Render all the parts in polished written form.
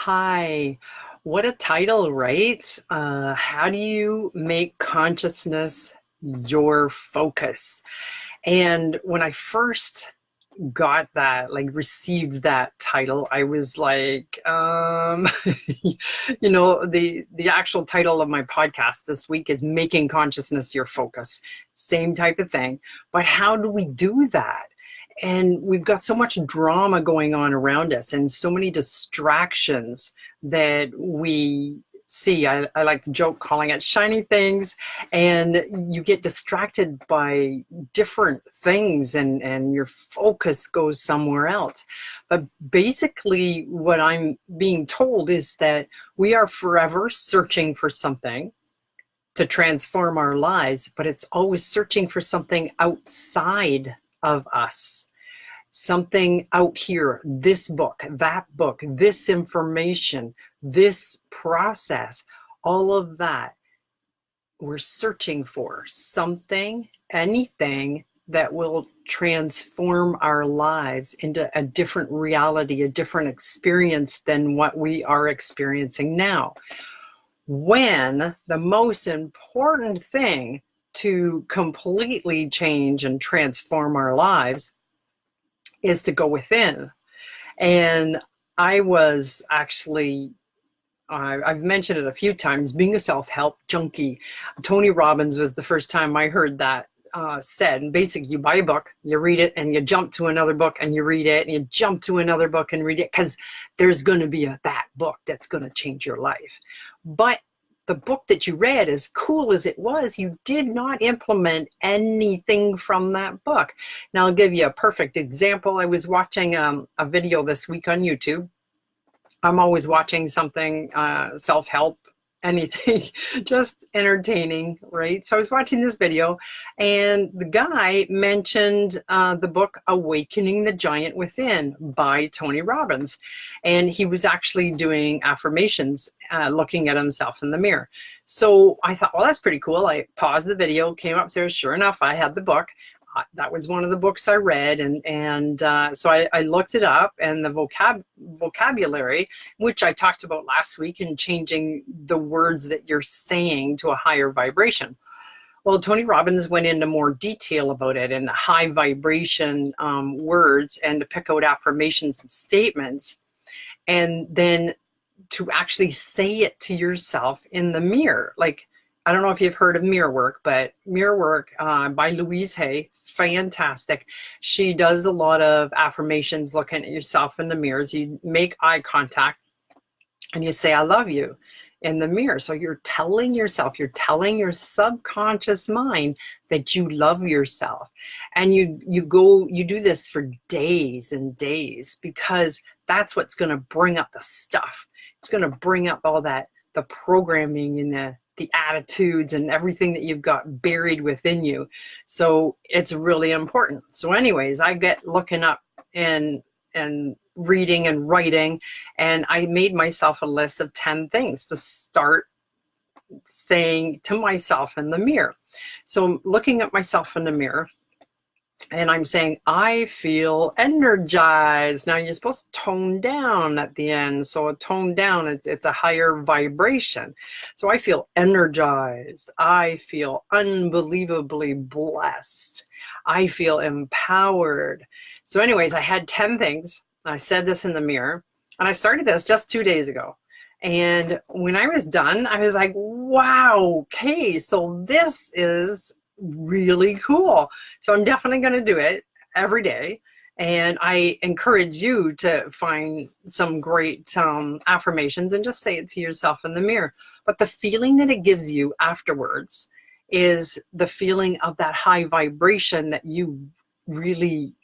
Hi, what a title, right? How do you make consciousness your focus? And when I first got that, like received that title, I was like, the actual title of my podcast this week is Making Consciousness Your Focus. Same type of thing. But how do we do that? And we've got so much drama going on around us and so many distractions that we see. I like to joke calling it shiny things, and you get distracted by different things and your focus goes somewhere else. But basically what I'm being told is that we are forever searching for something to transform our lives, but it's always searching for something outside of us, something out here, this book, that book, this information, this process, all of that. We're searching for something, anything that will transform our lives into a different reality, a different experience than what we are experiencing now. When the most important thing to completely change and transform our lives is to go within. And I was actually, I've mentioned it a few times, being a self-help junkie. Tony Robbins was the first time I heard that said. And basically, you buy a book, you read it, and you jump to another book and you read it, and you jump to another book and read it, because there's going to be that book that's going to change your life. But the book that you read, as cool as it was, you did not implement anything from that book. Now, I'll give you a perfect example. I was watching a video this week on YouTube. I'm always watching something, self-help, anything, just entertaining, right? So I was watching this video, and the guy mentioned the book Awakening the Giant Within by Tony Robbins. And he was actually doing affirmations, looking at himself in the mirror. So I thought, well, that's pretty cool. I paused the video, came upstairs. Sure enough, I had the book. That was one of the books I read, and so I looked it up, and the vocabulary, which I talked about last week, and changing the words that you're saying to a higher vibration. Well, Tony Robbins went into more detail about it and high vibration words, and to pick out affirmations and statements, and then to actually say it to yourself in the mirror. Like, I don't know if you've heard of mirror work, but mirror work by Louise Hay, fantastic. She does a lot of affirmations, looking at yourself in the mirrors. You make eye contact and you say, I love you, in the mirror. So you're telling yourself, you're telling your subconscious mind that you love yourself. And you do this for days and days, because that's what's going to bring up the stuff. It's going to bring up all that, the programming and the attitudes and everything that you've got buried within you. So it's really important. So anyways, I get looking up and reading and writing, and I made myself a list of 10 things to start saying to myself in the mirror. So I'm looking at myself in the mirror, and I'm saying, I feel energized. Now you're supposed to tone down at the end. So a tone down, it's a higher vibration. So I feel energized. I feel unbelievably blessed. I feel empowered. So anyways, I had 10 things. I said this in the mirror, and I started this just 2 days ago. And when I was done, I was like, wow, okay, so this is really cool. So I'm definitely going to do it every day. And I encourage you to find some great affirmations and just say it to yourself in the mirror. But the feeling that it gives you afterwards is the feeling of that high vibration that you really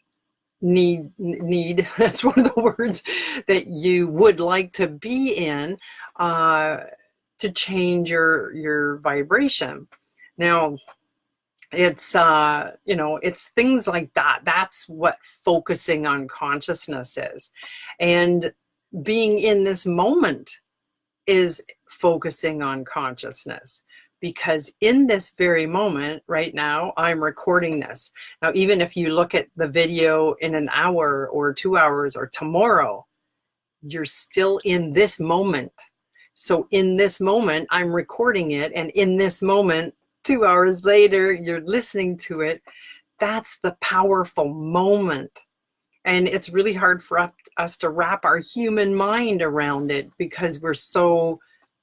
need. That's one of the words that you would like to be in, to change your vibration. Now, it's it's things like that. That's what focusing on consciousness is. And being in this moment is focusing on consciousness, because in this very moment right now, I'm recording this. Now, even if you look at the video in an hour or 2 hours or tomorrow, you're still in this moment. So in this moment, I'm recording it, and in this moment, 2 hours later, you're listening to it. That's the powerful moment. And it's really hard for us to wrap our human mind around it because we're so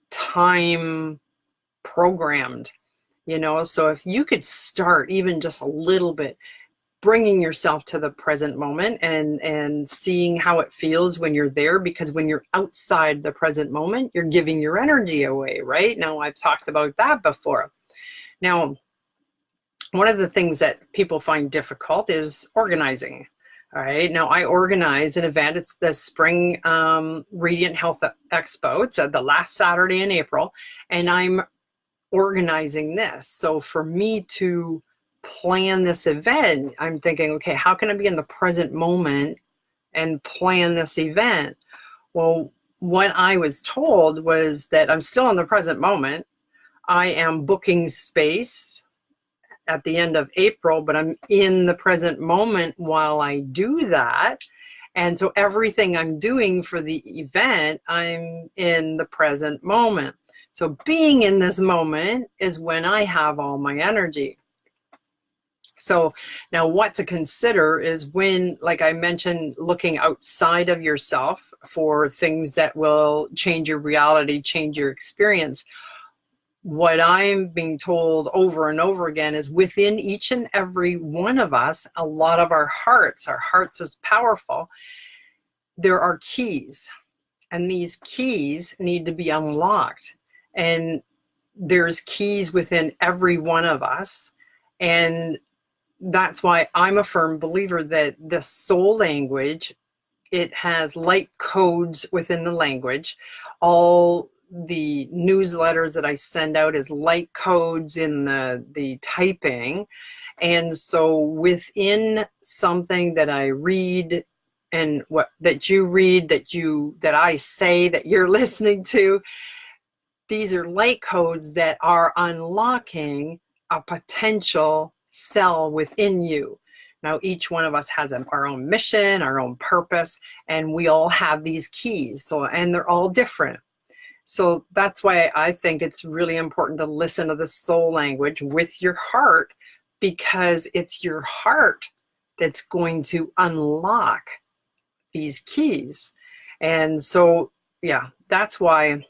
time programmed, So if you could start even just a little bit, bringing yourself to the present moment and seeing how it feels when you're there, because when you're outside the present moment, you're giving your energy away, right? Now, I've talked about that before. Now, one of the things that people find difficult is organizing. All right. Now, I organize an event. It's the Spring Radiant Health Expo. It's the last Saturday in April, and I'm organizing this. So for me to plan this event, I'm thinking, okay, how can I be in the present moment and plan this event? Well, what I was told was that I'm still in the present moment. I am booking space at the end of April, but I'm in the present moment while I do that. And so everything I'm doing for the event, I'm in the present moment. So being in this moment is when I have all my energy. So now what to consider is when, like I mentioned, looking outside of yourself for things that will change your reality, change your experience. What I'm being told over and over again is within each and every one of us, a lot of our hearts is powerful. There are keys, and these keys need to be unlocked. And there's keys within every one of us. And that's why I'm a firm believer that the soul language, it has light codes within the language. All the newsletters that I send out is light codes in the typing. And so within something that I read and that you read, that I say, that you're listening to, these are light codes that are unlocking a potential cell within you. Now, each one of us has our own mission, our own purpose, and we all have these keys. And they're all different. So that's why I think it's really important to listen to the soul language with your heart, because it's your heart that's going to unlock these keys. And so, yeah, that's why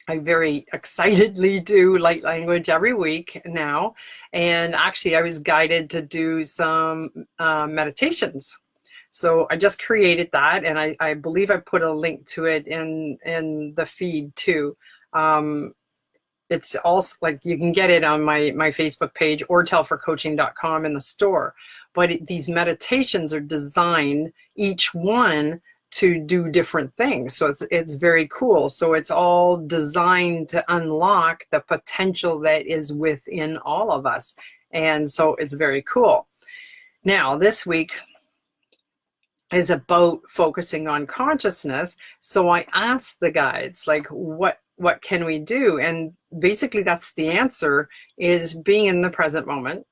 I very excitedly do light language every week now. And actually, I was guided to do some meditations. So I just created that, and I believe I put a link to it in the feed too. It's also like you can get it on my Facebook page or tellforcoaching.com in the store. But these meditations are designed, each one, to do different things. So it's very cool. So it's all designed to unlock the potential that is within all of us. And so it's very cool. Now, this week is about focusing on consciousness. So I asked the guides, like, what can we do? And basically that's the answer, is being in the present moment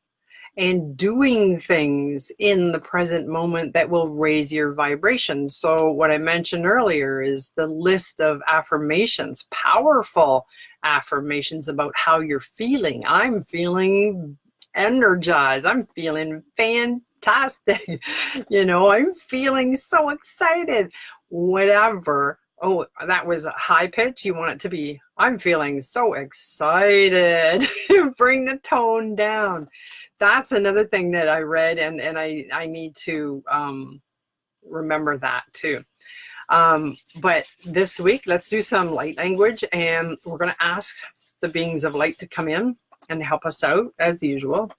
and doing things in the present moment that will raise your vibration. So what I mentioned earlier is the list of affirmations, powerful affirmations about how you're feeling. I'm feeling energized. I'm feeling fantastic. I'm feeling so excited. Whatever. Oh, that was a high pitch. You want it to be, I'm feeling so excited. Bring the tone down. That's another thing that I read, and I need to remember that too. But this week, let's do some light language, and we're going to ask the beings of light to come in and help us out as usual.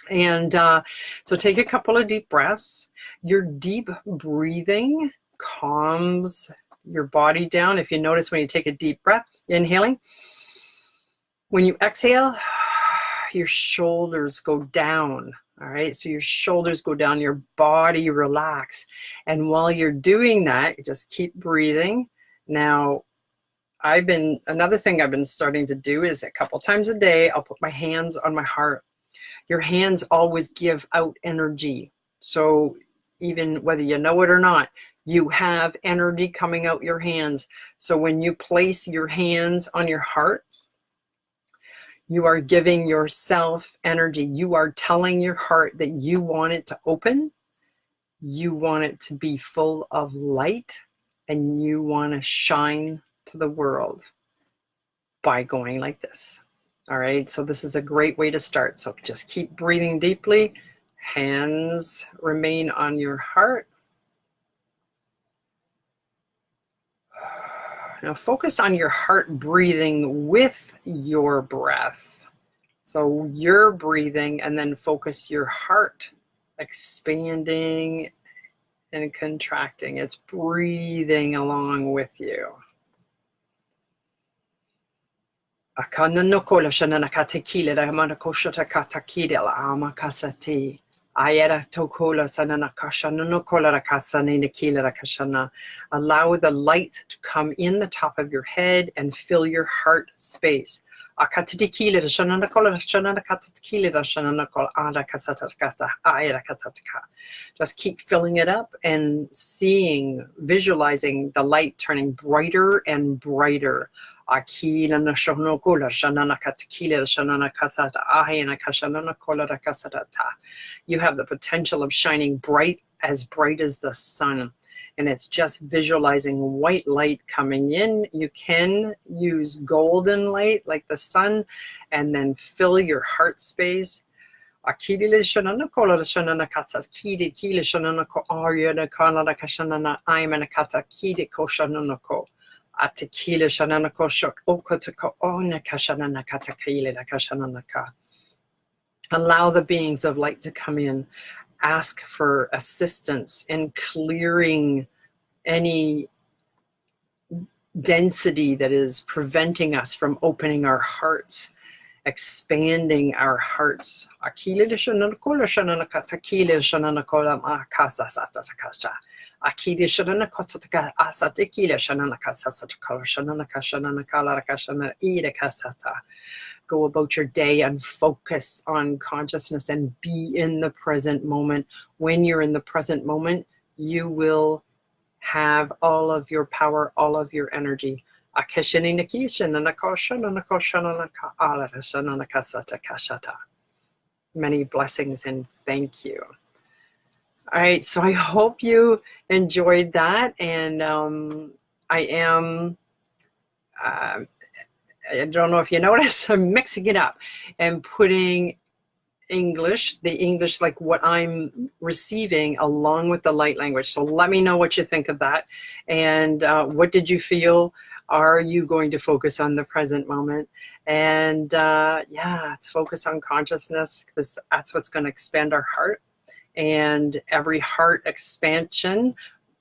And so take a couple of deep breaths. Your deep breathing calms your body down. If you notice when you take a deep breath, inhaling, when you exhale, your shoulders go down. All right, so your shoulders go down, your body relax. And while you're doing that, you just keep breathing. Now, another thing I've been starting to do is a couple times a day, I'll put my hands on my heart. Your hands always give out energy. So even whether you know it or not, You have energy coming out your hands. So when you place your hands on your heart, you are giving yourself energy. You are telling your heart that you want it to open. You want it to be full of light, and you want to shine to the world by going like this. All right, so this is a great way to start. So just keep breathing deeply. Hands remain on your heart. Now focus on your heart breathing with your breath. So you're breathing, and then focus your heart expanding and contracting. It's breathing along with you. Allow the light to come in the top of your head and fill your heart space. Just keep filling it up and seeing, visualizing the light turning brighter and brighter. You have the potential of shining bright as the sun. And it's just visualizing white light coming in. You can use golden light like the sun, and then fill your heart space. Allow the beings of light to come in. Ask for assistance in clearing any density that is preventing us from opening our hearts, expanding our hearts. Go about your day and focus on consciousness and be in the present moment. When you're in the present moment, you will have all of your power, all of your energy. Many blessings and thank you. All right, so I hope you enjoyed that, and I don't know if you notice, I'm mixing it up and putting the English like what I'm receiving along with the light language. So let me know what you think of that. And what did you feel? Are you going to focus on the present moment? And let's focus on consciousness, because that's what's going to expand our heart. And every heart expansion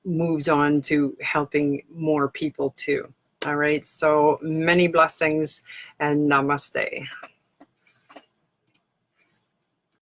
moves on to helping more people too. All right, so many blessings and namaste.